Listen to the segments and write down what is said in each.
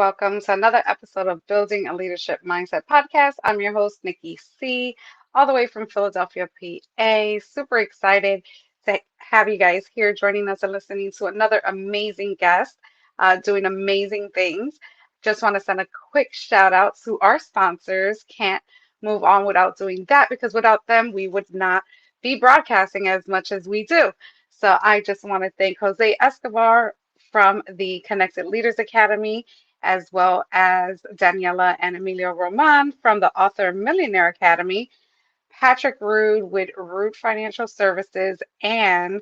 welcome to another episode of Building a Leadership Mindset Podcast. I'm your host, Nikki C., all the way from Philadelphia, PA. Super excited to have you guys here joining us and listening to another amazing guest doing amazing things. Just want to send a quick shout out to our sponsors. Can't move on without doing that because without them, we would not be broadcasting as much as we do. So I just want to thank Jose Escobar from the Connected Leaders Academy, as well as Daniela and Emilio Roman from the Author Millionaire Academy, Patrick Rude with Rude Financial Services, and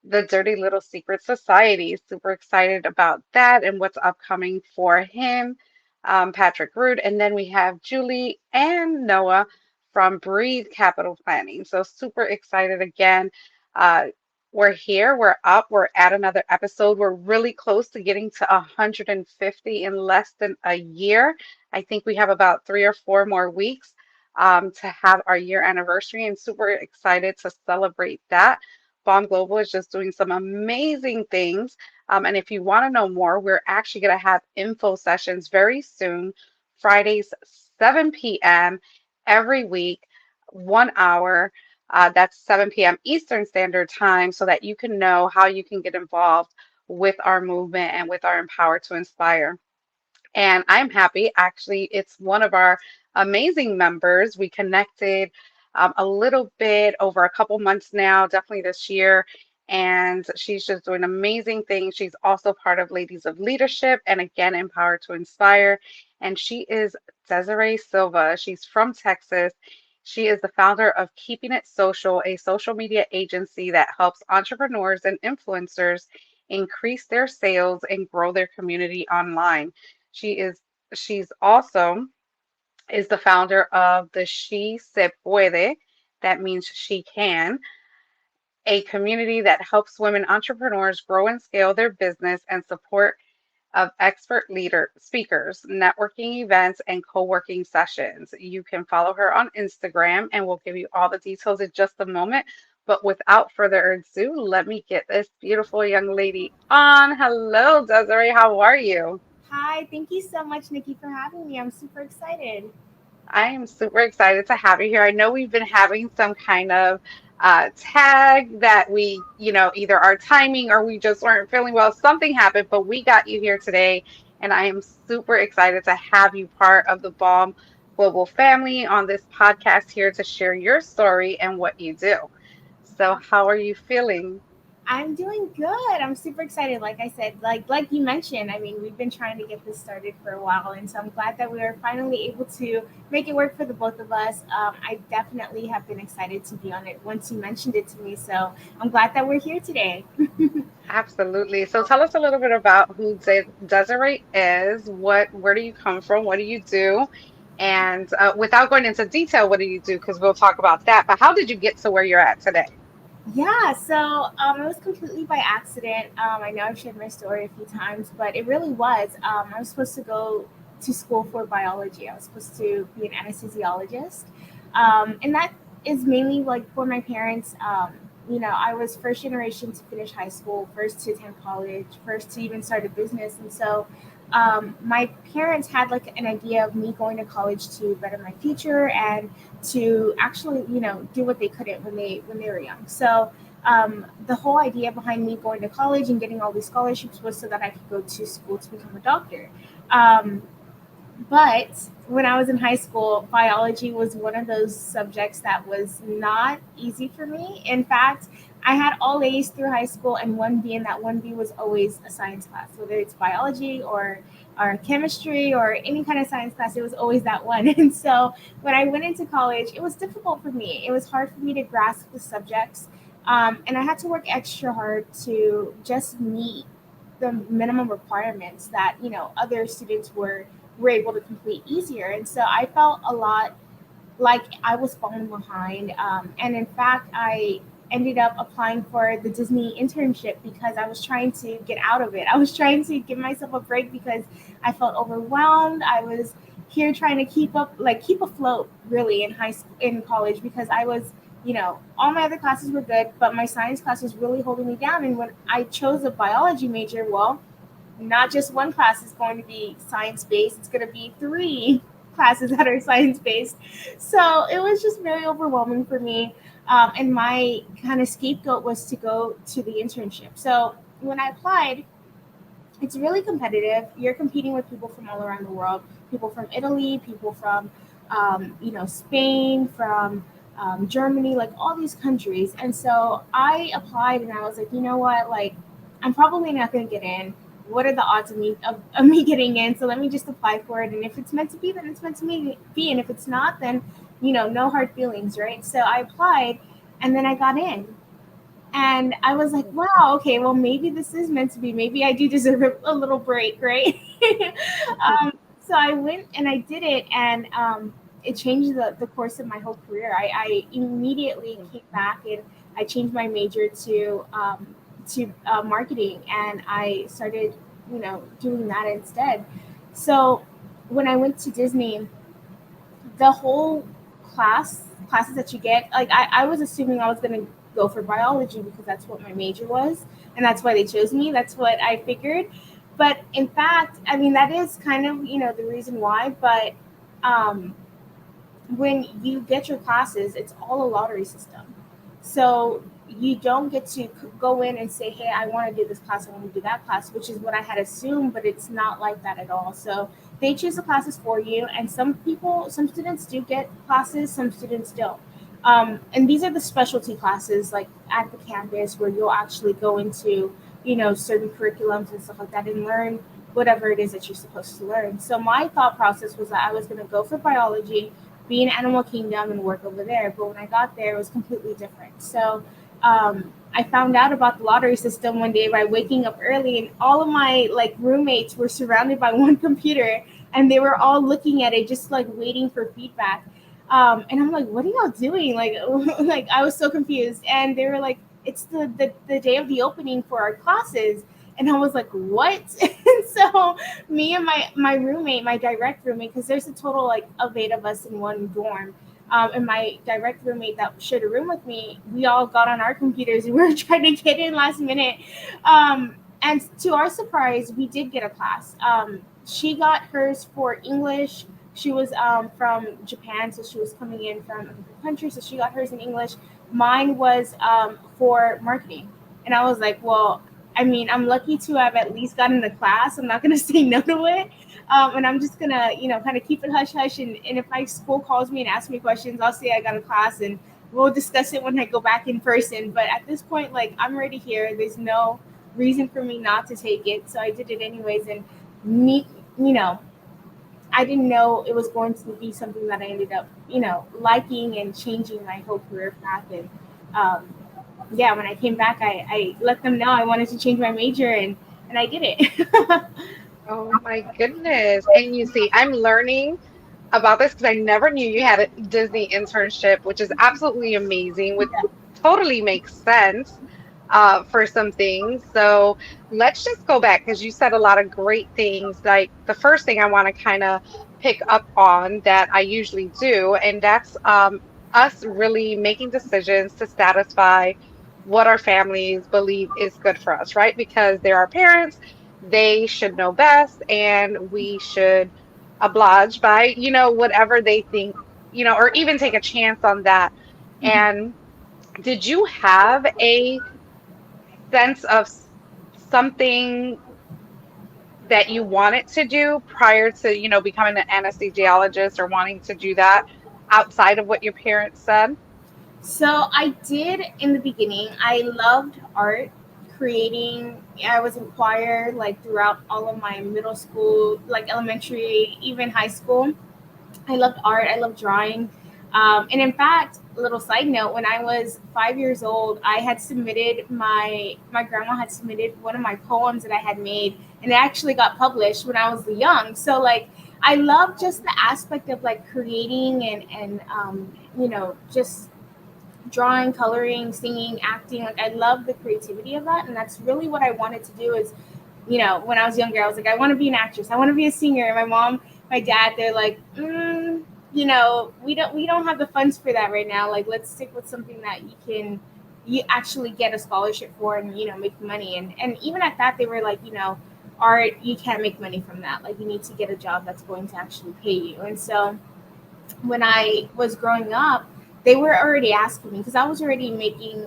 the Dirty Little Secret Society. Super excited about that and what's upcoming for him, Patrick Rude. And then we have Julie and Noah from Breathe Capital Planning. So super excited again. Uh, we're here, we're up, we're at another episode. We're really close to getting to 150 in less than a year. I think we have about 3 or 4 more weeks to have our year anniversary, and super excited to celebrate that. BALM Global is just doing some amazing things. And if you want to know more, we're actually going to have info sessions very soon, Fridays, 7 p.m. every week, 1 hour. That's 7 p.m. Eastern Standard Time, so that you can know how you can get involved with our movement and with our Empower to Inspire. And I'm happy. Actually, it's one of our amazing members. We connected a little bit over a couple months now, definitely this year. And she's just doing amazing things. She's also part of Ladies of Leadership and again, Empower to Inspire. And she is Desiree Silva. She's from Texas. She is the founder of Keeping It Social, a social media agency that helps entrepreneurs and influencers increase their sales and grow their community online. She is she's also is the founder of the She Se Puede, that means she can, a community that helps women entrepreneurs grow and scale their business and support of expert leader speakers, networking events, and co-working sessions. You can follow her on Instagram and we'll give you all the details in just a moment. But without further ado, let me get this beautiful young lady on. Hello, Desiree. How are you? Hi, thank you so much, Nikki, for having me. I'm super excited. I am super excited to have you here. I know we've been having some kind of tag that either our timing or we just weren't feeling well. Something happened, but we got you here today, and I am super excited to have you part of the BALM Global family on this podcast here to share your story and what you do. So, how are you feeling? I'm doing good. I'm super excited. Like I said, like you mentioned, I mean, we've been trying to get this started for a while, and so I'm glad that we were finally able to make it work for the both of us. I definitely have been excited to be on it once you mentioned it to me, so I'm glad that we're here today. Absolutely. So tell us a little bit about who Desiree is. Where do you come from? What do you do? And without going into detail, what do you do? Because we'll talk about that. But how did you get to where you're at today? Yeah, so it was completely by accident. I know I've shared my story a few times, but it really was. I was supposed to go to school for biology. I was supposed to be an anesthesiologist, and that is mainly like for my parents. I was first generation to finish high school, first to attend college, first to even start a business, and so my parents had like an idea of me going to college to better my future and to actually, do what they couldn't when they were young. So the whole idea behind me going to college and getting all these scholarships was so that I could go to school to become a doctor. Um, but when I was in high school, biology was one of those subjects that was not easy for me. In fact, I had all A's through high school and 1B, and that 1B was always a science class, whether it's biology or chemistry or any kind of science class, it was always that one. And so when I went into college, it was difficult for me. It was hard for me to grasp the subjects. And I had to work extra hard to just meet the minimum requirements that other students were able to complete easier. And so I felt a lot like I was falling behind. And in fact, I ended up applying for the Disney internship because I was trying to get out of it. I was trying to give myself a break because I felt overwhelmed. I was here trying to keep afloat really in high school, in college, because I was, all my other classes were good, but my science class was really holding me down. And when I chose a biology major, well, not just one class is going to be science based, it's going to be three classes that are science based. So it was just very overwhelming for me. And my kind of scapegoat was to go to the internship. So when I applied, it's really competitive. You're competing with people from all around the world, people from Italy, people from, Spain, from Germany, like all these countries. And so I applied and I was like, you know what, like, I'm probably not going to get in. What are the odds of me getting in? So let me just apply for it. And if it's meant to be, then it's meant to be. And if it's not, then, no hard feelings, right? So I applied and then I got in. And I was like, wow, okay, well, maybe this is meant to be. Maybe I do deserve a little break, right? um, so I went and I did it, and it changed the course of my whole career. I immediately came back and I changed my major to marketing, and I started, doing that instead. So when I went to Disney, the whole classes that you get, like I was assuming I was going to go for biology because that's what my major was and that's why they chose me, that's what I figured. But in fact, I mean, that is kind of, the reason why. But um when you get your classes, it's all a lottery system. So you don't get to go in and say, hey, I want to do this class, I want to do that class, which is what I had assumed, but it's not like that at all. So they choose the classes for you, and some students do get classes, some students don't. And these are the specialty classes, like at the campus, where you'll actually go into, certain curriculums and stuff like that and learn whatever it is that you're supposed to learn. So my thought process was that I was going to go for biology, be in Animal Kingdom, and work over there. But when I got there, it was completely different. So I found out about the lottery system one day by waking up early, and all of my like roommates were surrounded by one computer, and they were all looking at it, just like waiting for feedback. And I'm like, what are y'all doing? Like, like I was so confused. And they were like, it's the day of the opening for our classes. And I was like, what? And so me and my roommate, my direct roommate, because there's a total like of 8 of us in one dorm. And my direct roommate that shared a room with me, we all got on our computers and we were trying to get in last minute. And to our surprise, we did get a class. She got hers for English. She was from Japan, so she was coming in from a different country, so she got hers in English. Mine was for marketing. And I was like, well, I mean, I'm lucky to have at least gotten the class. I'm not going to say no to it. And I'm just going to, kind of keep it hush hush. And if my school calls me and asks me questions, I'll say I got a class and we'll discuss it when I go back in person. But at this point, like, I'm already here. There's no reason for me not to take it. So I did it anyways. And me, you know, I didn't know it was going to be something that I ended up, liking and changing my whole career path. And um, yeah, when I came back, I let them know I wanted to change my major, and I did it. Oh my goodness. And you see, I'm learning about this because I never knew you had a Disney internship, which is absolutely amazing, which totally makes sense for some things. So let's just go back because you said a lot of great things. Like the first thing I want to kind of pick up on that I usually do, and that's us really making decisions to satisfy what our families believe is good for us, right? Because they're our parents, they should know best, and we should oblige by, whatever they think, or even take a chance on that. And did you have a sense of something that you wanted to do prior to, becoming an anesthesiologist or wanting to do that outside of what your parents said? So I did in the beginning. I loved art, creating. I was in choir like throughout all of my middle school, like elementary, even high school. I loved art. I loved drawing. And in fact, a little side note: when I was 5 years old, I had submitted my grandma had submitted one of my poems that I had made, and it actually got published when I was young. So like, I love just the aspect of like creating and just drawing, coloring, singing, acting. Like I love the creativity of that, and that's really what I wanted to do. Is when I was younger, I was like, I want to be an actress. I want to be a singer. And my mom, my dad, they're like, we don't have the funds for that right now. Like, let's stick with something that you actually get a scholarship for and make money. And even at that, they were like, art, you can't make money from that. Like, you need to get a job that's going to actually pay you. And so when I was growing up, they were already asking me because I was already making,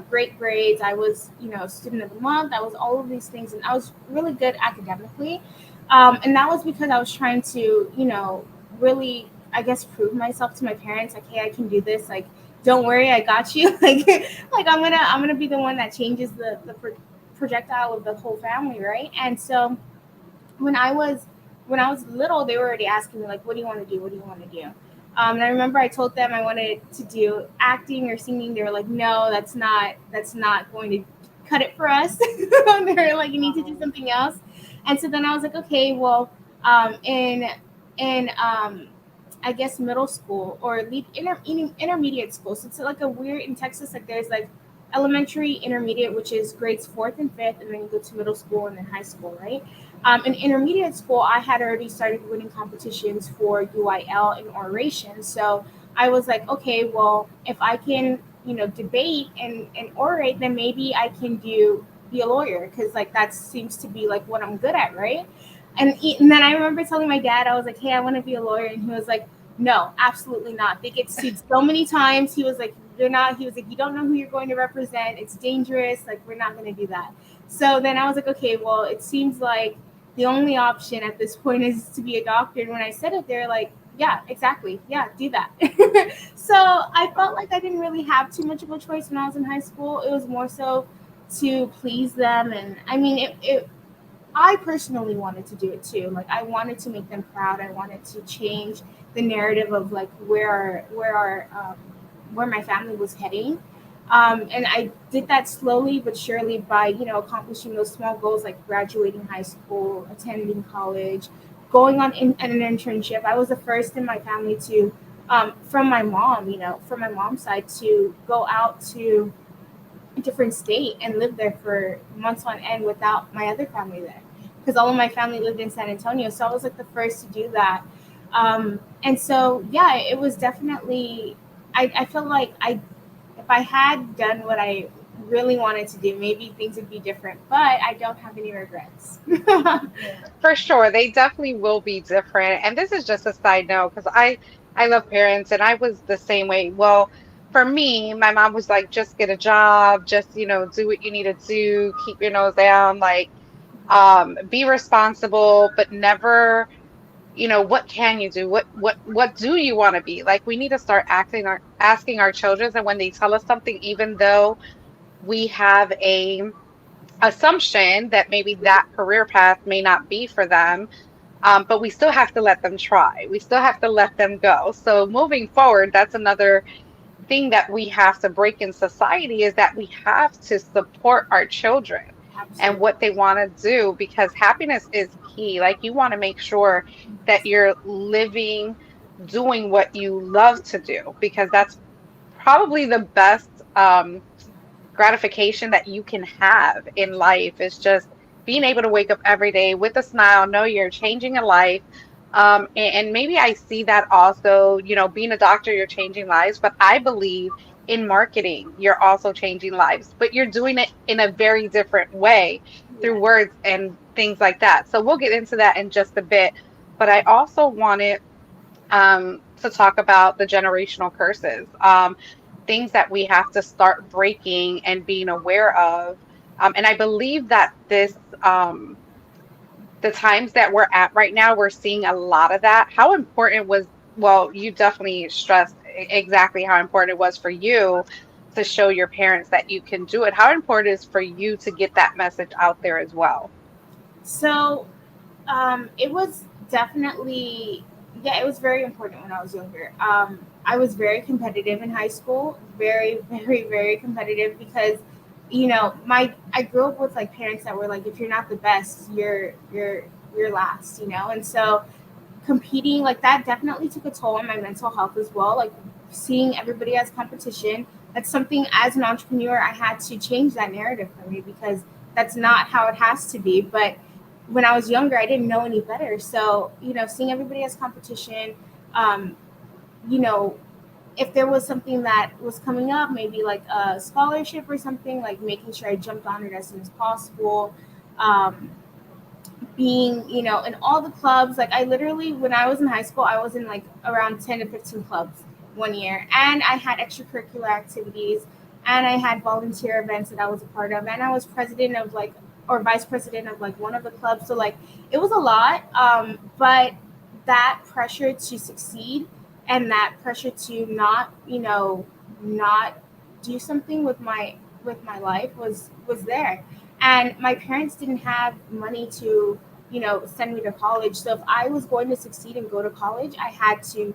great grades. I was, student of the month. I was all of these things, and I was really good academically. And that was because I was trying to, really, I guess, prove myself to my parents. Like, hey, I can do this. Like, don't worry, I got you. Like I'm gonna be the one that changes the projectile of the whole family, right? And so when I was when I was little, they were already asking me like, "What do you want to do? What do you want to do?" And I remember I told them I wanted to do acting or singing. They were like, "No, that's not going to cut it for us." They were like, "You need to do Oh, something else." And so then I was like, "Okay, well, in I guess middle school or intermediate school. So it's like a weird in Texas. Like there's like elementary, intermediate, which is grades fourth and fifth, and then you go to middle school and then high school, right? In intermediate school, I had already started winning competitions for UIL and oration. So I was like, okay, well, if I can, debate and orate, then maybe I can be a lawyer because like that seems to be like what I'm good at, right? And then I remember telling my dad, I was like, hey, I want to be a lawyer, and he was like, no, absolutely not. They get sued so many times. He was like, you're not. He was like, you don't know who you're going to represent. It's dangerous. Like we're not going to do that. So then I was like, okay, well, it seems like the only option at this point is to be a doctor. And when I said it, they're like, yeah, exactly. Yeah, do that. So I felt like I didn't really have too much of a choice when I was in high school. It was more so to please them. And I mean, I personally wanted to do it too. Like I wanted to make them proud. I wanted to change the narrative of like where my family was heading. And I did that slowly but surely by accomplishing those small goals like graduating high school, attending college, going on an internship. I was the first in my family to, from my mom, from my mom's side, to go out to a different state and live there for months on end without my other family there because all of my family lived in San Antonio. So I was like the first to do that. And so, yeah, it was definitely, I feel like if I had done what I really wanted to do, maybe things would be different, but I don't have any regrets. for sure. They definitely will be different. And this is just a side note because I love parents and I was the same way. Well, for me, my mom was like, just get a job, just, do what you need to do, keep your nose down, like be responsible, but never, what can you do? What do you want to be? Like we need to start asking our children, and when they tell us something, even though we have a assumption that maybe that career path may not be for them, but we still have to let them try. We still have to let them go. So moving forward, that's another thing that we have to break in society is that we have to support our children and Absolutely. what they want to do because happiness is key. Like you want to make sure that you're living, doing what you love to do because that's probably the best gratification that you can have in life is just being able to wake up every day with a smile, know you're changing a life. And maybe I see that also, being a doctor, you're changing lives, but I believe in marketing, you're also changing lives, but you're doing it in a very different way through Yeah. words and things like that. So we'll get into that in just a bit. But I also wanted to talk about the generational curses, things that we have to start breaking and being aware of. And I believe that the times that we're at right now, we're seeing a lot of that. How important was, well, you definitely stressed exactly how important it was for you to show your parents that you can do it. How important is for you to get that message out there as well? So it was definitely, yeah, it was very important when I was younger. I was very competitive in high school, very, very, very competitive because, I grew up with like parents that were like, if you're not the best, you're last, and so competing like that definitely took a toll on my mental health as well. Like seeing everybody as competition, that's something as an entrepreneur I had to change that narrative for me because that's not how it has to be. But when I was younger, I didn't know any better. So, seeing everybody as competition, um, you know, if there was something that was coming up, maybe like a scholarship or something, like making sure I jumped on it as soon as possible. Um, being, in all the clubs. Like I literally, when I was in high school, I was in like around 10 to 15 clubs one year. And I had extracurricular activities and I had volunteer events that I was a part of. And I was president of like, or vice president of like one of the clubs. So like it was a lot. But that pressure to succeed and that pressure to not, not do something with my life was there. And my parents didn't have money to, send me to college. So if I was going to succeed and go to college, I had to,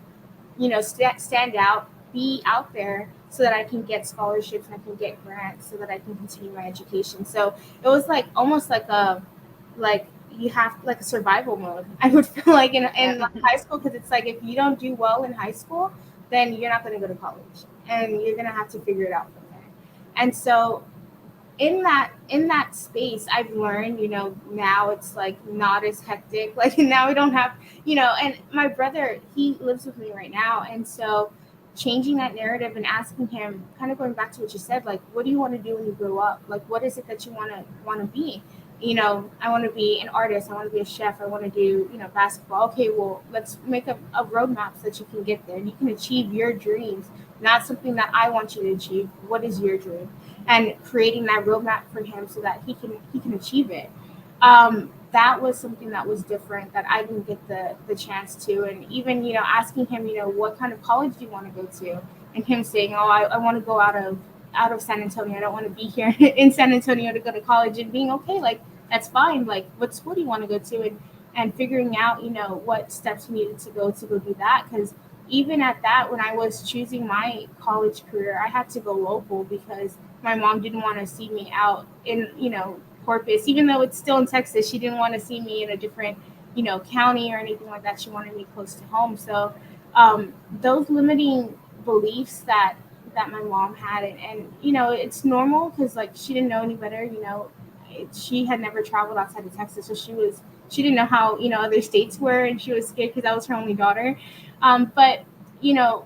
stand out, be out there so that I can get scholarships and I can get grants so that I can continue my education. So it was like almost like you have like a survival mode. I would feel like Yeah. in high school, because it's like if you don't do well in high school, then you're not going to go to college and you're going to have to figure it out from there. And so in that space, I've learned, now it's like not as hectic. Like now we don't have, and my brother, he lives with me right now. And so changing that narrative and asking him, kind of going back to what you said, like, what do you want to do when you grow up? Like, what is it that you want to be? I want to be an artist. I want to be a chef. I want to do, basketball. Okay, well, let's make a roadmap so that you can get there and you can achieve your dreams, not something that I want you to achieve. What is your dream? And creating that roadmap for him so that he can achieve it. That was something that was different that I didn't get the chance to. And even, asking him, what kind of college do you want to go to? And him saying, oh, I want to go out of San Antonio. I don't want to be here in San Antonio to go to college, and being okay, like that's fine. Like what school do you want to go to? And figuring out, what steps you needed to go do that. Because even at that, when I was choosing my college career, I had to go local because my mom didn't want to see me out in, Corpus, even though it's still in Texas. She didn't want to see me in a different, county or anything like that. She wanted me close to home. So those limiting beliefs that my mom had, and it's normal because like she didn't know any better. She had never traveled outside of Texas, so she didn't know how other states were, and she was scared because I was her only daughter. But you know,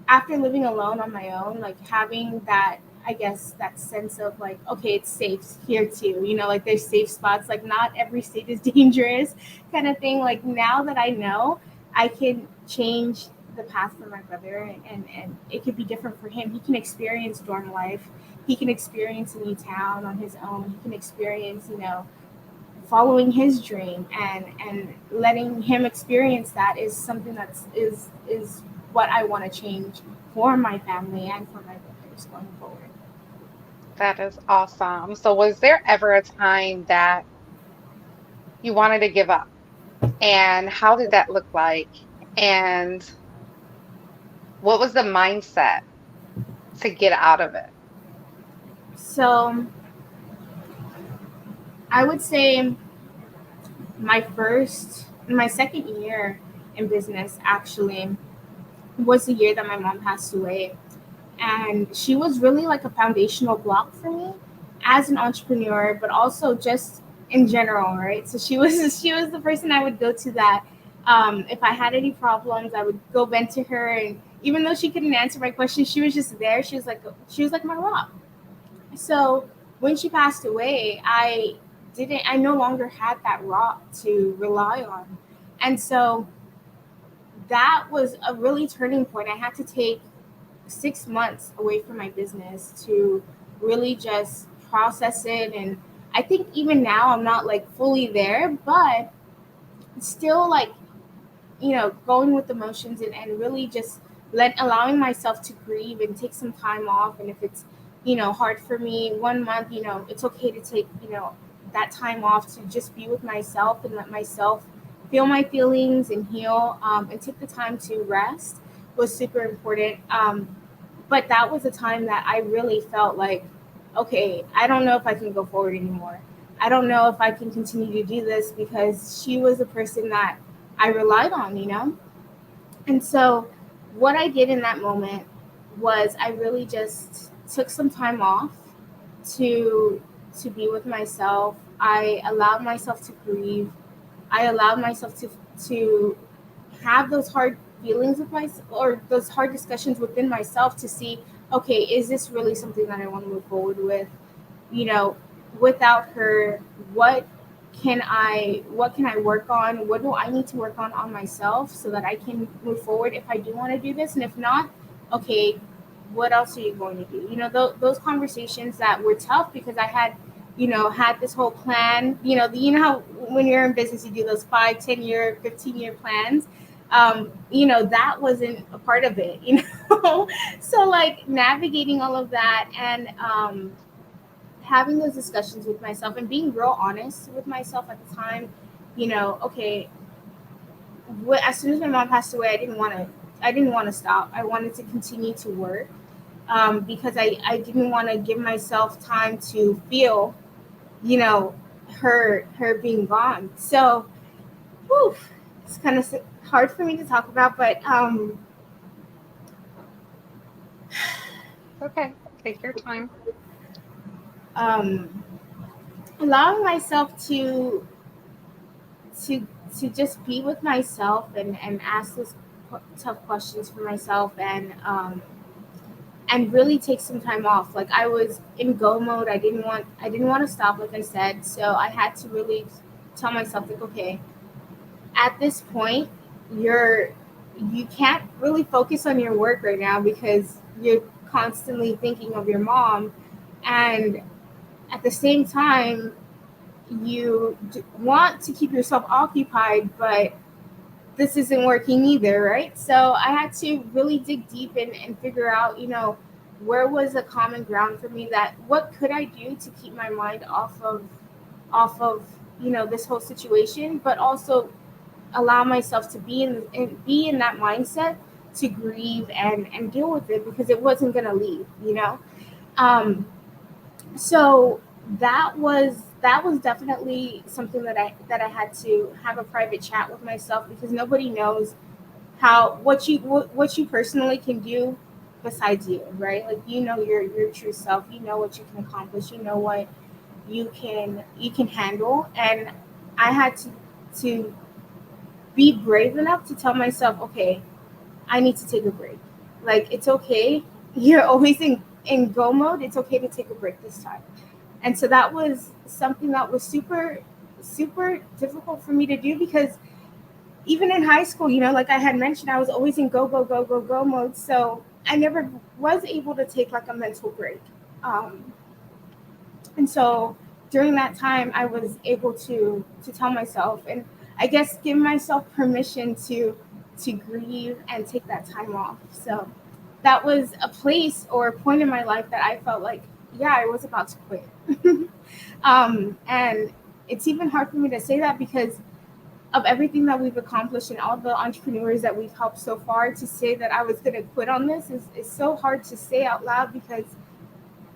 after living alone on my own, like having that, I guess, that sense of like, okay, it's safe here too. Like there's safe spots. Like not every state is dangerous, kind of thing. Like now that I know, I can change the path for my brother, and it could be different for him. He can experience dorm life. He can experience a new town on his own. He can experience, following his dream, and letting him experience that is something is what I want to change for my family and for my brothers going forward. That is awesome. So, was there ever a time that you wanted to give up? And how did that look like? And what was the mindset to get out of it? So I would say my second year in business actually was the year that my mom passed away. And she was really like a foundational block for me as an entrepreneur, but also just in general, right? So she was she was the person I would go to that if I had any problems, I would go vent to her. And even though she couldn't answer my questions, she was just there. She was like my rock. So when she passed away, I no longer had that rock to rely on. And so that was a really turning point. I had to take 6 months away from my business to really just process it. And I think even now I'm not like fully there, but still like, going with emotions, and really just allowing myself to grieve and take some time off. And if it's, hard for me 1 month, it's okay to take, that time off to just be with myself and let myself feel my feelings and heal, and take the time to rest was super important. But that was a time that I really felt like, okay, I don't know if I can go forward anymore. I don't know if I can continue to do this because she was a person that I relied on, And so what I did in that moment was I really just took some time off to be with myself. I allowed myself to grieve. I allowed myself to have those hard feelings with myself, or those hard discussions within myself, to see, okay, is this really something that I want to move forward with? you know Without her, what what can I work on? What do I need to work on myself so that I can move forward if I do want to do this? And if not, okay, what else are you going to do? Those conversations that were tough because I had, had this whole plan. How when you're in business, you do those 5, 10 year, 15-year plans. That wasn't a part of it, so like navigating all of that and having those discussions with myself and being real honest with myself at the time. Okay, as soon as my mom passed away, I didn't want to stop. I wanted to continue to work, because I didn't want to give myself time to feel, you know, her being gone. So, whew, it's kind of hard for me to talk about, but Okay, take your time. um, allowing myself to to just be with myself and ask those tough questions for myself and really take some time off. Like I was in go mode. I didn't want to stop, like I said. So I had to really tell myself like, okay, at this point, you're you can't really focus on your work right now because you're constantly thinking of your mom, and at the same time, you want to keep yourself occupied, but this isn't working either, right? So I had to really dig deep and figure out, where was the common ground for me, that what could I do to keep my mind off of this whole situation, but also allow myself to be in that mindset to grieve and deal with it because it wasn't gonna leave. Um, so that was definitely something that I had to have a private chat with myself because nobody knows what you personally can do besides you, right? Like your true self, what you can accomplish, what you can handle. And I had to be brave enough to tell myself, okay, I need to take a break. Like it's okay. You're always in go mode. It's okay to take a break this time. And so that was something that was super super difficult for me to do because even in high school, like I had mentioned, I was always in go go go go go mode. So I never was able to take like a mental break. Um, and so during that time, I was able to tell myself and I guess give myself permission to grieve and take that time off. So that was a place or a point in my life that I felt like, yeah, I was about to quit. And it's even hard for me to say that because of everything that we've accomplished and all the entrepreneurs that we've helped so far. To say that I was going to quit on this is so hard to say out loud because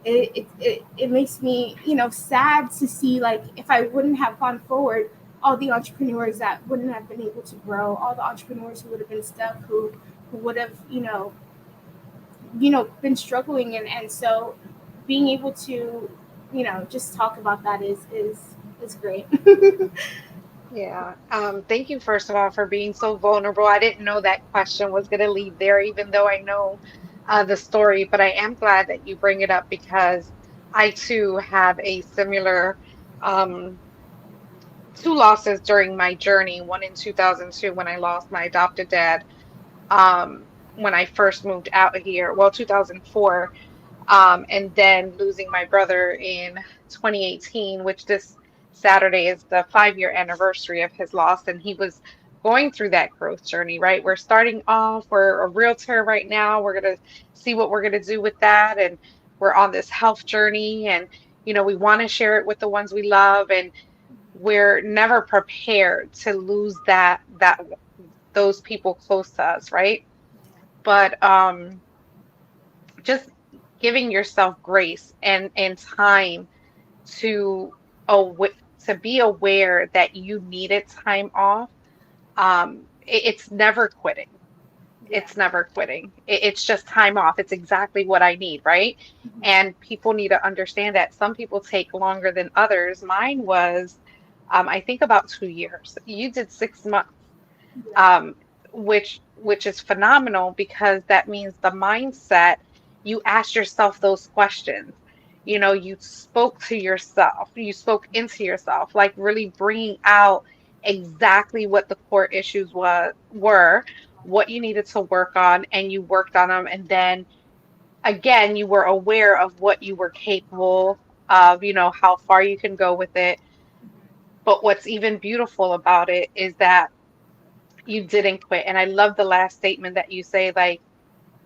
it makes me sad to see, like, if I wouldn't have gone forward, all the entrepreneurs that wouldn't have been able to grow, all the entrepreneurs who would have been stuck, who would have been struggling. And so being able to just talk about that is great. Yeah. Thank you, first of all, for being so vulnerable. I didn't know that question was going to lead there, even though I know the story, but I am glad that you bring it up because I too have a similar um, two losses during my journey. One in 2002 when I lost my adopted dad, when I first moved out here, well, 2004, and then losing my brother in 2018, which this Saturday is the 5 year anniversary of his loss. And he was going through that growth journey, right? We're starting off, we're a realtor right now. We're going to see what we're going to do with that. And we're on this health journey. And, we want to share it with the ones we love. And we're never prepared to lose those people close to us, right? But just giving yourself grace and time to aw- to be aware that you needed time off. It's never quitting. Yeah. It's never quitting. It's just time off. It's exactly what I need, right? Mhm. And people need to understand that some people take longer than others. Mine was, I think, about 2 years. You did 6 months, Yeah. um, which is phenomenal because that means the mindset, you ask yourself those questions. You spoke to yourself, you spoke into yourself, like really bringing out exactly what the core issues were, what you needed to work on, and you worked on them. And then again, you were aware of what you were capable of, how far you can go with it. But what's even beautiful about it is that you didn't quit. And I love the last statement that you say, like,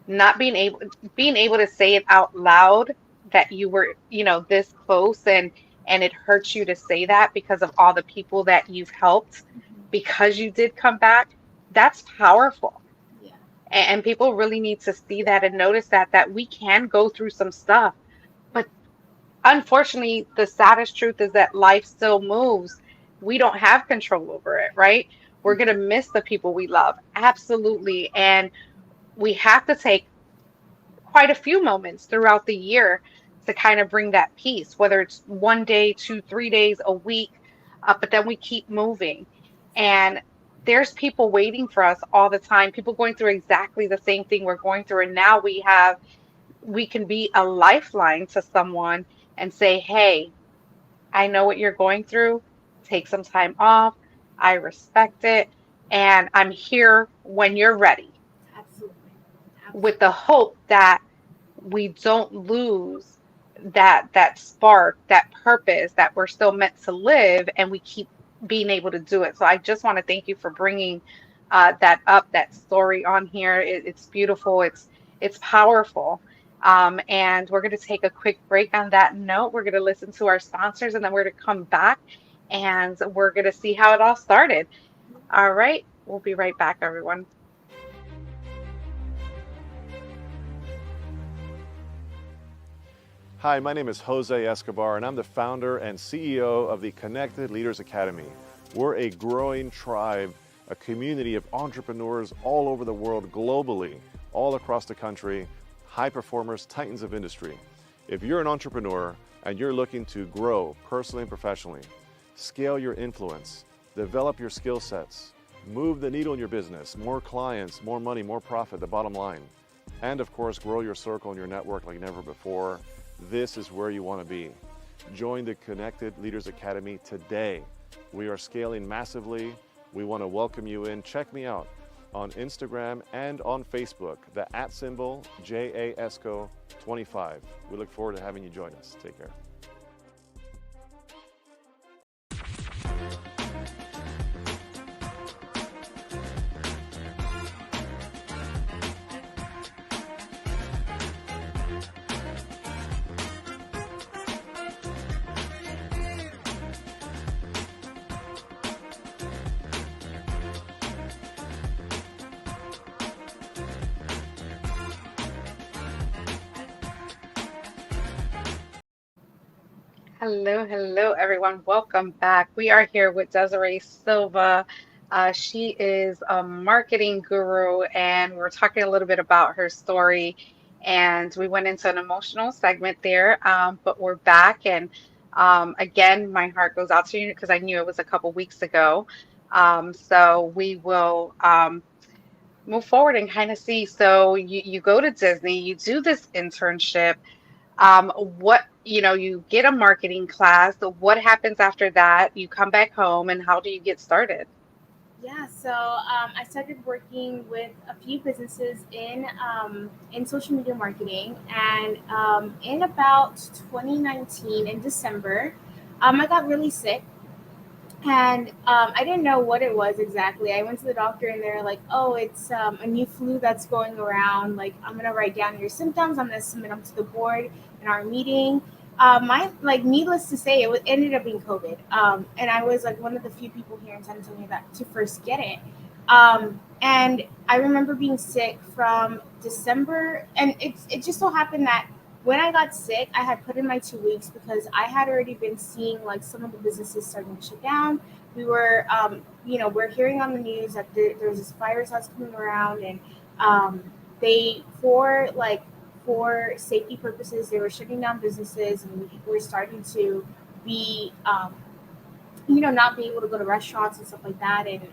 not being able to say it out loud that you were, this close, and it hurts you to say that because of all the people that you've helped because you did come back. That's powerful. Yeah. And people really need to see that and notice that we can go through some stuff. But unfortunately, the saddest truth is that life still moves. We don't have control over it, right? We're going to miss the people we love. Absolutely. And we have to take quite a few moments throughout the year to kind of bring that peace, whether it's one day, 2, 3 days, a week, but then we keep moving. And there's people waiting for us all the time, people going through exactly the same thing we're going through. And now we can be a lifeline to someone and say, hey, I know what you're going through. Take some time off. I respect it. And I'm here when you're ready, Absolutely. with the Absolutely. hope that we don't lose that spark, that purpose that we're still meant to live, and we keep being able to do it. So I just want to thank you for bringing that up, that story on here. It's beautiful. It's powerful. And we're going to take a quick break on that note. We're going to listen to our sponsors, and then we're going to come back and we're going to see how it all started. All right. We'll be right back, everyone. Hi, my name is Jose Escobar, and I'm the founder and CEO of the Connected Leaders Academy. We're a growing tribe, a community of entrepreneurs all over the world, globally, all across the country, high performers, titans of industry. If you're an entrepreneur and you're looking to grow personally and professionally, scale your influence, develop your skill sets, move the needle in your business, more clients, more money, more profit, the bottom line, and of course, grow your circle and your network like never before, this is where you want to be. Join the Connected Leaders Academy today. We are scaling massively. We want to welcome you in. Check me out on Instagram and on Facebook, the @ JAESCO25. We look forward to having you join us. Take care. Hello, hello, everyone. Welcome back. We are here with Desiree Silva. She is a marketing guru, and we're talking a little bit about her story. And we went into an emotional segment there, but we're back. And again, my heart goes out to you because I knew it was a couple weeks ago. So we will move forward and kind of see. So you go to Disney, you do this internship. You get a marketing class. So what happens after that? You come back home, and how do you get started? Yeah, so I started working with a few businesses in social media marketing, and in about 2019 in December, I got really sick, and I didn't know what it was exactly. I went to the doctor, and they're like, "Oh, it's a new flu that's going around. Like, I'm gonna write down your symptoms. I'm gonna submit them to the board in our meeting." Needless to say, ended up being COVID, and I was like one of the few people here in San Antonio that to first get it. And I remember being sick from December, and it just so happened that when I got sick, I had put in my 2 weeks because I had already been seeing like some of the businesses starting to shut down. We were, we're hearing on the news that there's this virus that's coming around, and they for safety purposes, they were shutting down businesses, and we were starting to be, not be able to go to restaurants and stuff like that, and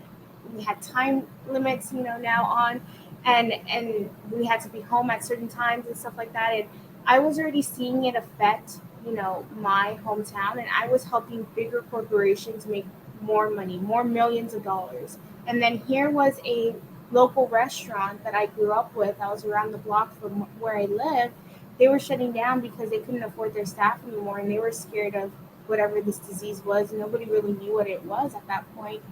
we had time limits, now on, and we had to be home at certain times and stuff like that, and I was already seeing it affect, my hometown, and I was helping bigger corporations make more money, more millions of dollars. And then here was a local restaurant that I grew up with. I was around the block from where I live. They were shutting down because they couldn't afford their staff anymore, and they were scared of whatever this disease was. Nobody really knew what it was at that point.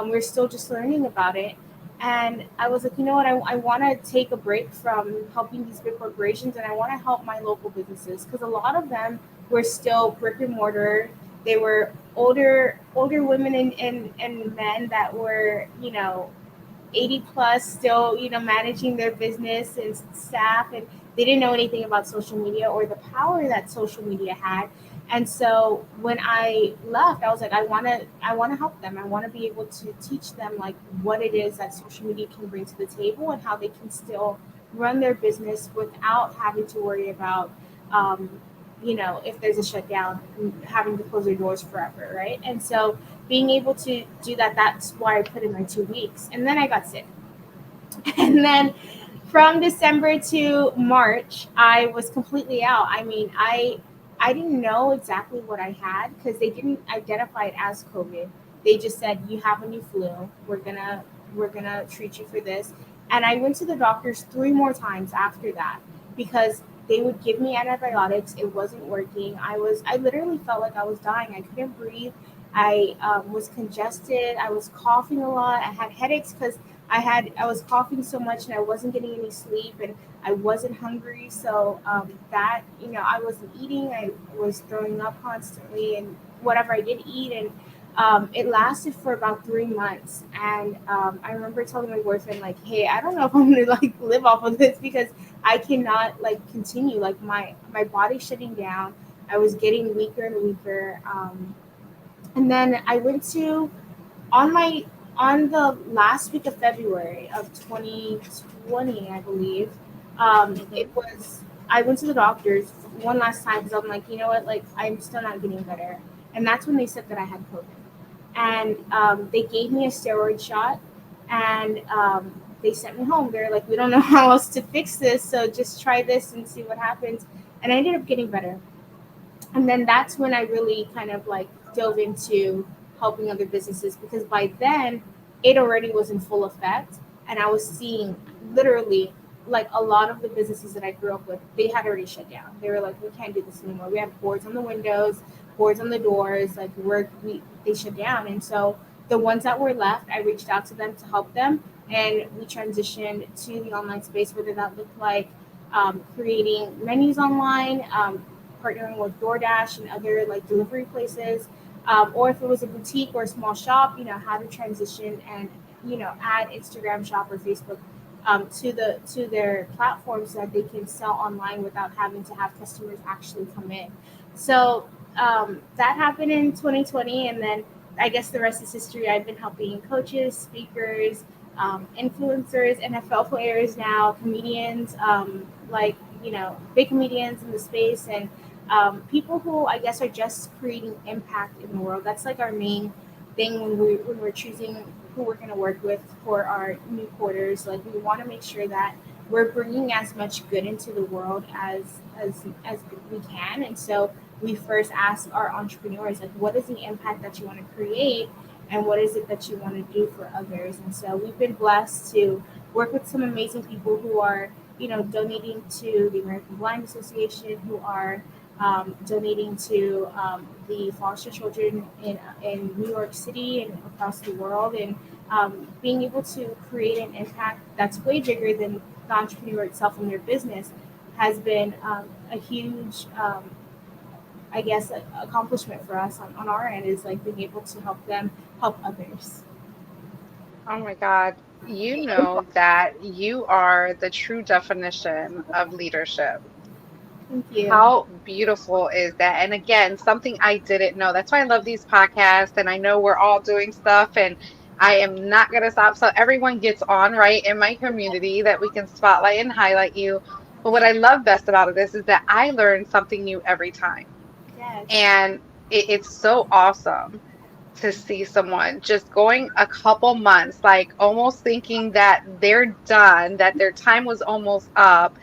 We're still just learning about it. And I was like, you know what? I want to take a break from helping these big corporations, and I want to help my local businesses because a lot of them were still brick and mortar. They were older women and men that were, 80 plus, still, managing their business and staff, and they didn't know anything about social media or the power that social media had. And so when I left, I was like, I want to help them. I want to be able to teach them like what it is that social media can bring to the table and how they can still run their business without having to worry about um, if there's a shutdown, having to close their doors forever, right? And so being able to do that, that's why I put in my 2 weeks. And then I got sick. And then from December to March, I was completely out. I mean, I didn't know exactly what I had because they didn't identify it as COVID. They just said you have a new flu. We're gonna treat you for this. And I went to the doctors 3 more times after that because they would give me antibiotics. It wasn't working. I literally felt like I was dying. I couldn't breathe. I was congested. I was coughing a lot. I had headaches because I was coughing so much and I wasn't getting any sleep and I wasn't hungry. So that I wasn't eating. I was throwing up constantly and whatever I did eat, and it lasted for about 3 months. And I remember telling my boyfriend like, "Hey, I don't know if I'm gonna like live off of this because I cannot like continue. Like my body's shutting down. I was getting weaker and weaker." And then I went to on my on the last week of February of 2020, I believe. Hmm. It was I went to the doctors one last time because I'm like, you know what, like I'm still not getting better, and that's when they said that I had COVID, and they gave me a steroid shot, and they sent me home. They're like, we don't know how else to fix this, so just try this and see what happens. And I ended up getting better, and then that's when I really kind of like dove into helping other businesses because by then it already was in full effect, and I was seeing literally like a lot of the businesses that I grew up with, they had already shut down. They were like, we can't do this anymore. We have boards on the windows, boards on the doors, like they shut down. And so the ones that were left, I reached out to them to help them, and we transitioned to the online space, whether that looked like creating menus online, partnering with DoorDash and other like delivery places, or if it was a boutique or a small shop, how to transition and add Instagram Shop or Facebook to their platform so that they can sell online without having to have customers actually come in. So that happened in 2020, and then I guess the rest is history. I've been helping coaches, speakers, influencers, NFL players now, comedians, like big comedians in the space, and people who I guess are just creating impact in the world. That's like our main thing when we're choosing who we're going to work with for our new quarters. Like we want to make sure that we're bringing as much good into the world as we can, and so we first ask our entrepreneurs like, what is the impact that you want to create, and what is it that you want to do for others. And so we've been blessed to work with some amazing people who are donating to the American Blind Association, who are donating to the foster children in New York City and across the world, and being able to create an impact that's way bigger than the entrepreneur itself and their business has been a huge, I guess, accomplishment for us on our end, is like being able to help them help others. Oh my God. You know that you are the true definition of leadership. Thank you. How beautiful is that? And again, something I didn't know. That's why I love these podcasts. And I know we're all doing stuff, and I am not going to stop. So everyone gets on right in my community that we can spotlight and highlight you. But what I love best about this is that I learn something new every time. Yes. And it's so awesome to see someone just going a couple months, like almost thinking that they're done, that their time was almost up.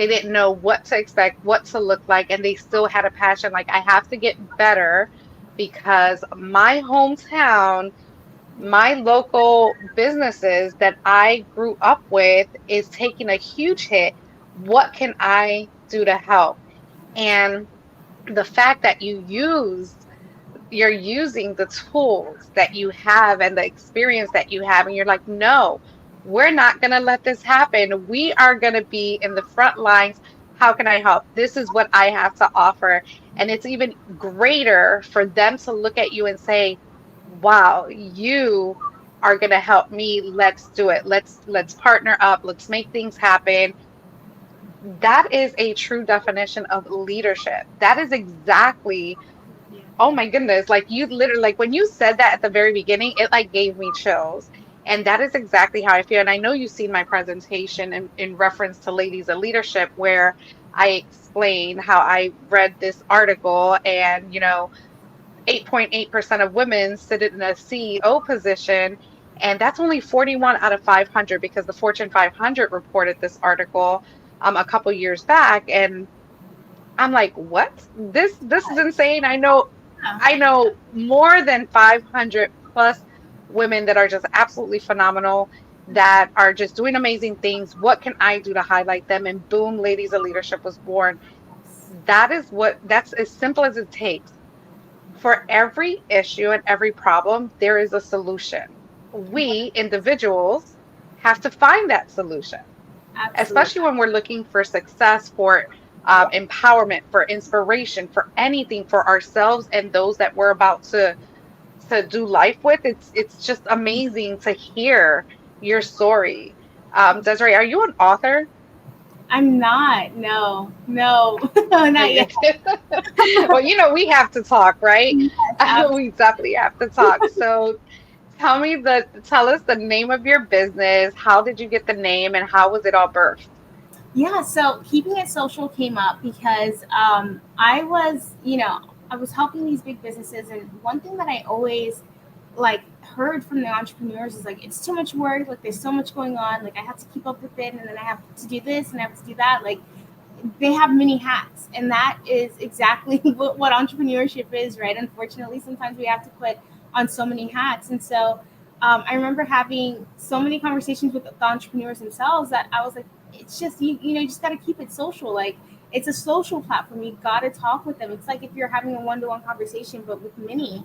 They didn't know what to expect, what to look like, and they still had a passion. Like, I have to get better because my hometown, my local businesses that I grew up with is taking a huge hit. What can I do to help? And the fact that you're using the tools that you have and the experience that you have, and you're like, no, we're not going to let this happen. We are going to be in the front lines. How can I help? This is what I have to offer. And it's even greater for them to look at you and say, wow, you are going to help me. Let's do it. Let's partner up. Let's make things happen. That is a true definition of leadership. That is exactly. Yeah. Oh my goodness. Like, you literally, like, when you said that at the very beginning, it like gave me chills. And that is exactly how I feel. And I know you've seen my presentation in reference to Ladies of Leadership, where I explain how I read this article and, 8.8% of women sit in a CEO position. And that's only 41 out of 500, because the Fortune 500 reported this article a couple years back. And I'm like, what? This is insane. Yeah. I know more than 500 plus women that are just absolutely phenomenal, that are just doing amazing things. What can I do to highlight them? And boom, Ladies of Leadership was born. That's as simple as it takes. For every issue and every problem, there is a solution. We individuals have to find that solution, Absolutely. especially when we're looking for success, for empowerment, for inspiration, for anything for ourselves and those that we're about to do life with. It's just amazing to hear your story. Desiree, are you an author? I'm not. No, no, not yet. Well, we have to talk, right? Yes, absolutely. We definitely have to talk. So tell us the name of your business. How did you get the name, and how was it all birthed? Yeah, so keeping it social came up because I was helping these big businesses, and one thing that I always like heard from the entrepreneurs is like it's too much work, like there's so much going on, like I have to keep up with it, and then I have to do this and I have to do that. Like they have many hats, and that is exactly what entrepreneurship is, right? Unfortunately, sometimes we have to put on so many hats, and so I remember having so many conversations with the entrepreneurs themselves that I was like, it's just you just got to keep it social. Like it's a social platform. You got to talk with them. It's like if you're having a one-to-one conversation, but with many.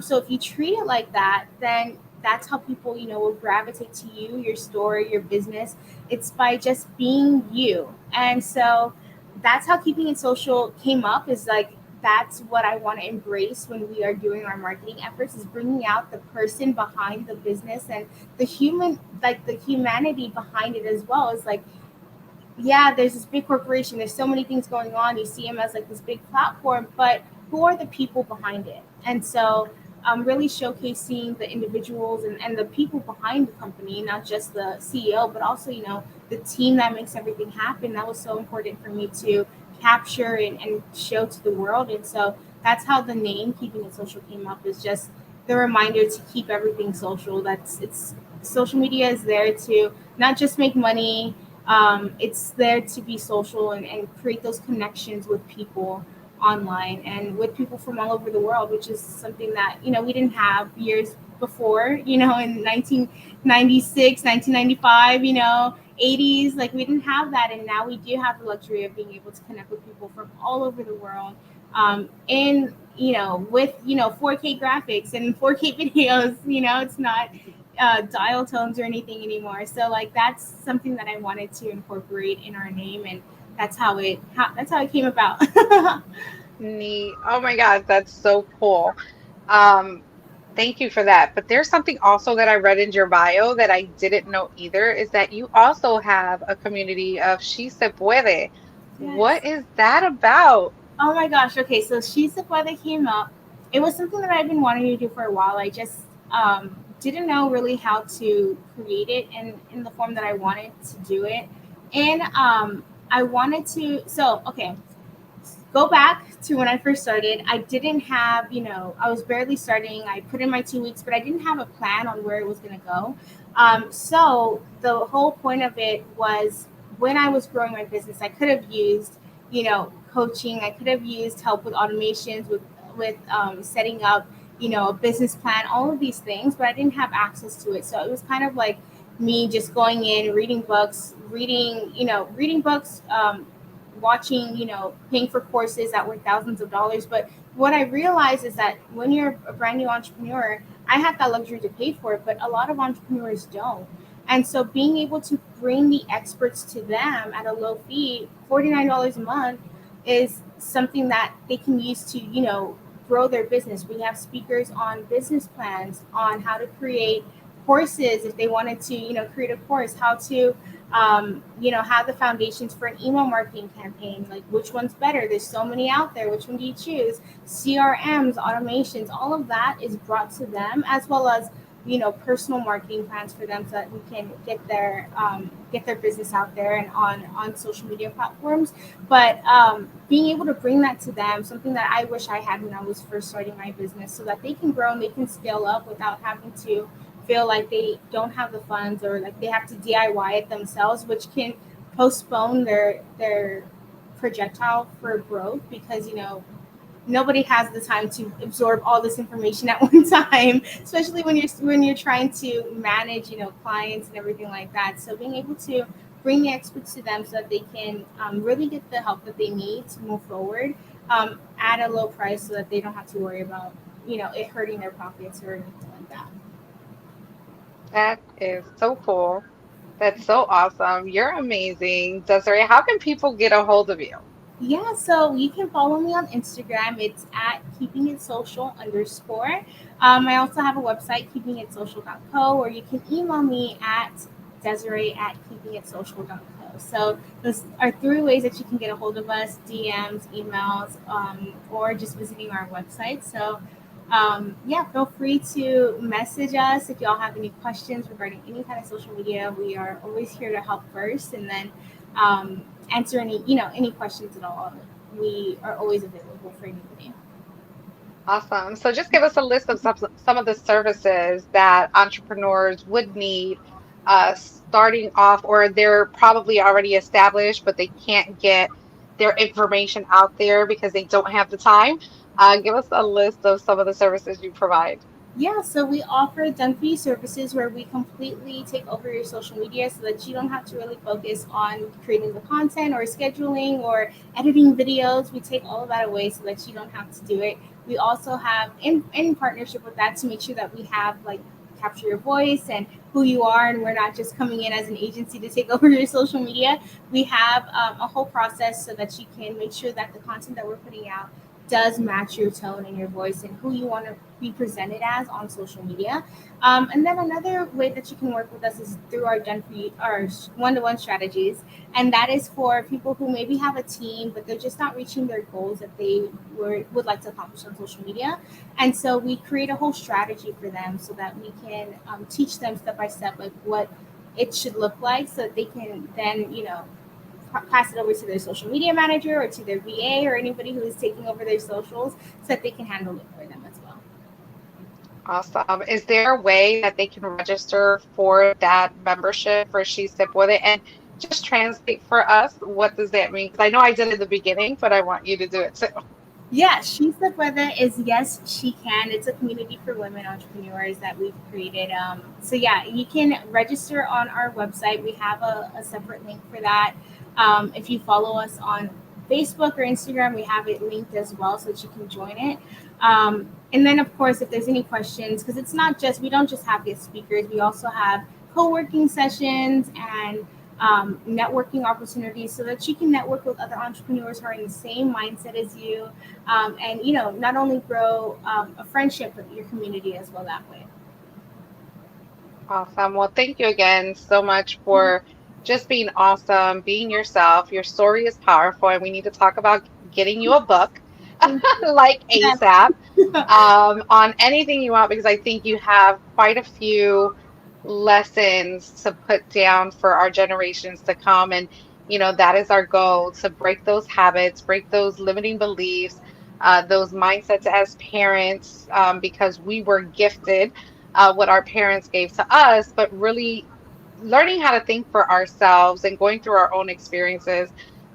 So if you treat it like that, then that's how people will gravitate to you, your story, your business. It's by just being you. And so that's how keeping it social came up, is like that's what I want to embrace when we are doing our marketing efforts, is bringing out the person behind the business and the human, like the humanity behind it as well. Is like, yeah, there's this big corporation, there's so many things going on, you see them as like this big platform, but who are the people behind it? And so really showcasing the individuals and the people behind the company, not just the CEO, but also the team that makes everything happen. That was so important for me to capture and show to the world. And so that's how the name Keeping It Social came up, is just the reminder to keep everything social. That's it's Social media is there to not just make money, it's there to be social and create those connections with people online and with people from all over the world, which is something that we didn't have years before, in 1996, 1995, 80s. Like we didn't have that, and now we do have the luxury of being able to connect with people from all over the world, and with 4K graphics and 4K videos. It's not dial tones or anything anymore. So like that's something that I wanted to incorporate in our name, and that's how it came about. Neat. Oh my God, that's so cool. Um, Thank you for that. But there's something also that I read in your bio that I didn't know either, is that you also have a community of She Se Puede. Yes. What is that about? Oh my gosh. Okay, so She's the Boy that came up. It was something that I've been wanting to do for a while. I just didn't know really how to create it in the form that I wanted to do it. And I wanted to. So okay, go back to when I first started. I didn't have, I was barely starting. I put in my 2 weeks, but I didn't have a plan on where it was going to go. So the whole point of it was when I was growing my business, I could have used, coaching. I could have used help with automations, with setting up, a business plan, all of these things, but I didn't have access to it. So it was kind of like me just going in, reading books, reading books, watching, paying for courses that were thousands of dollars. But what I realized is that when you're a brand new entrepreneur, I have that luxury to pay for it, but a lot of entrepreneurs don't. And so being able to bring the experts to them at a low fee, $49 a month, is something that they can use to, grow their business. We have speakers on business plans, on how to create courses if they wanted to, create a course, how to have the foundations for an email marketing campaign, like which one's better. There's so many out there. Which one do you choose? CRMs, automations, all of that is brought to them, as well as personal marketing plans for them, so that we can get their business out there and on social media platforms. But being able to bring that to them, something that I wish I had when I was first starting my business, so that they can grow and they can scale up without having to feel like they don't have the funds, or like they have to DIY it themselves, which can postpone their projectile for growth, because nobody has the time to absorb all this information at one time, especially when you're trying to manage clients and everything like that. So being able to bring the experts to them, so that they can really get the help that they need to move forward, at a low price, so that they don't have to worry about it hurting their pockets or anything like that. That is so cool. That's so awesome. You're amazing. Desiree, how can people get a hold of you? Yeah, so you can follow me on Instagram. It's at keeping it social underscore. I also have a website, keepingitsocial.co, or you can email me at Desiree at keepingitsocial.co. So those are three ways that you can get a hold of us: DMs, emails, or just visiting our website. So yeah, feel free to message us if y'all have any questions regarding any kind of social media. We are always here to help first, and then answer any questions at all. We are always available for anybody. Awesome. So just give us a list of some of the services that entrepreneurs would need starting off, or they're probably already established, but they can't get their information out there because they don't have the time. Give us a list of some of the services you provide. Yeah, so we offer done for you services where we completely take over your social media, so that you don't have to really focus on creating the content or scheduling or editing videos. We take all of that away, so that you don't have to do it. We also have in partnership with that, to make sure that we have like capture your voice and who you are, and we're not just coming in as an agency to take over your social media. We have a whole process, so that you can make sure that the content that we're putting out does match your tone and your voice and who you want to be presented as on social media. And then another way that you can work with us is through our one-to-one strategies, and that is for people who maybe have a team, but they're just not reaching their goals that they would like to accomplish on social media. And so we create a whole strategy for them, so that we can teach them step by step, like what it should look like, so that they can then pass it over to their social media manager, or to their VA, or anybody who is taking over their socials, so that they can handle it for them as well. Awesome. Is there a way that they can register for that membership for She Sip With It? And just translate for us, what does that mean? Because I know I did it in the beginning, but I want you to do it too. Yeah, She Said Whether is Yes She Can. It's a community for women entrepreneurs that we've created. So yeah, you can register on our website. We have a separate link for that. If you follow us on Facebook or Instagram, we have it linked as well, so that you can join it. And then of course, if there's any questions, because it's not just, we don't just have guest speakers, we also have co-working sessions and networking opportunities, so that you can network with other entrepreneurs who are in the same mindset as you, and not only grow a friendship, but your community as well that way. Awesome. Well, thank you again so much for just being awesome, being yourself. Your story is powerful, and we need to talk about getting you a book Thank you. like Yes. ASAP, on anything you want, because I think you have quite a few lessons to put down for our generations to come. And, that is our goal, to break those habits, break those limiting beliefs, those mindsets as parents, because we were gifted what our parents gave to us, but really learning how to think for ourselves and going through our own experiences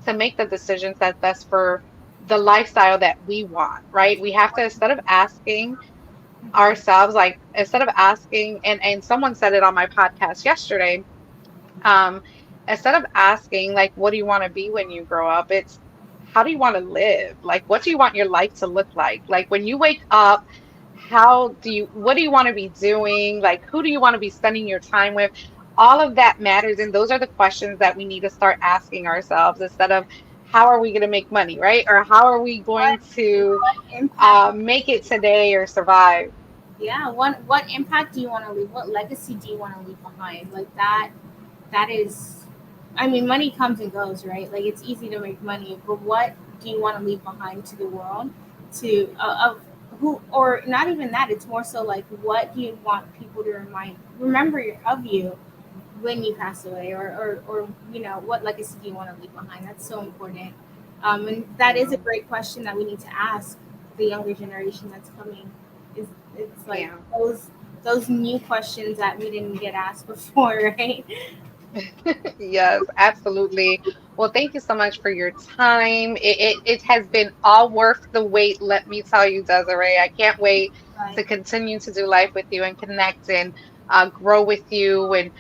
to make the decisions that's best for the lifestyle that we want, right? We have to, instead of asking ourselves, like instead of asking, and someone said it on my podcast yesterday, um, instead of asking, like, what do you want to be when you grow up? It's how do you want to live? Like, what do you want your life to look like? Like, when you wake up, what do you want to be doing? Like, who do you want to be spending your time with? All of that matters. And those are the questions that we need to start asking ourselves instead of how are we going to make money, right? Or how are we going What to what impact? make it today or survive? Yeah, what impact do you want to leave? What legacy do you want to leave behind? Like that is, I mean, money comes and goes, right? Like it's easy to make money, but what do you want to leave behind to the world? To of who, or not even that? It's more so like what do you want people to remember of you when you pass away, or what legacy do you want to leave behind? That's so important, and that is a Yeah. great question that we need to ask the younger generation that's coming. Is It's like Yeah. those new questions that we didn't get asked before, right? Yes, absolutely. Well, thank you so much for your time. It has been all worth the wait, let me tell you, Desiree. I can't wait But to continue to do life with you and connect and grow with you and,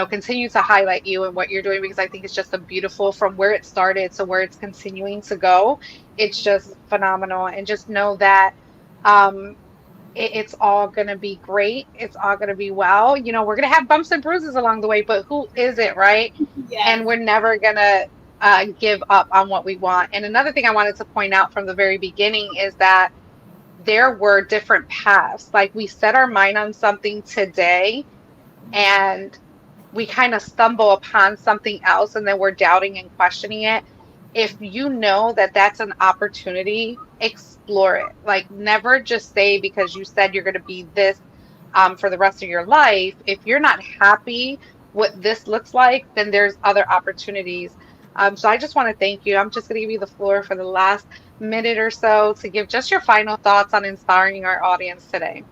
continue to highlight you and what you're doing because I think it's just a beautiful from where it started to where it's continuing to go. It's just phenomenal. And just know that um, it's all going to be great. It's all going to be well. We're going to have bumps and bruises along the way, but who isn't, right? yes, And we're never going to give up on what we want. And another thing I wanted to point out from the very beginning is that there were different paths. Like we set our mind on something today, and we kind of stumble upon something else and then we're doubting and questioning it. If you know that that's an opportunity, explore it. Like, never just say because you said you're going to be this for the rest of your life. If you're not happy what this looks like, then there's other opportunities. So I just want to thank you. I'm just going to give you the floor for the last minute or so to give just your final thoughts on inspiring our audience today.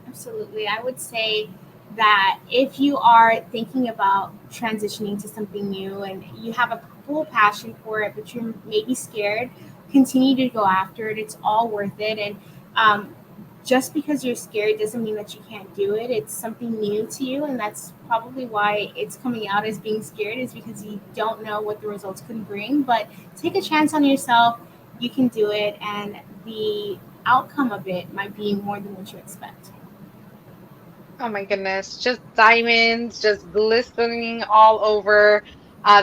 absolutely. I would say that if you are thinking about transitioning to something new and you have a full passion for it, but you're maybe scared, continue to go after it. It's all worth it. And um, just because you're scared doesn't mean that you can't do it. It's something new to you, and that's probably why it's coming out as being scared, is because you don't know what the results can bring. But take a chance on yourself. You can do it, and the outcome of it might be more than what you expect. Oh my goodness, just diamonds, just glistening all over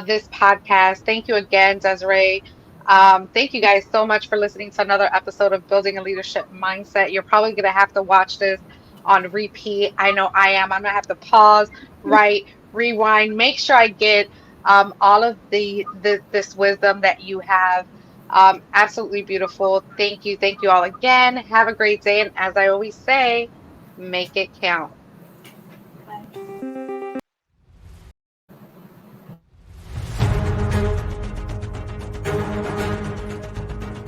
this podcast. Thank you again, Desiree. Thank you guys so much for listening to another episode of Building a Leadership Mindset. You're probably going to have to watch this on repeat. I know I am. I'm going to have to pause, right, rewind, make sure I get all of this wisdom that you have. Absolutely beautiful. Thank you. Thank you all again. Have a great day. And as I always say, make it count.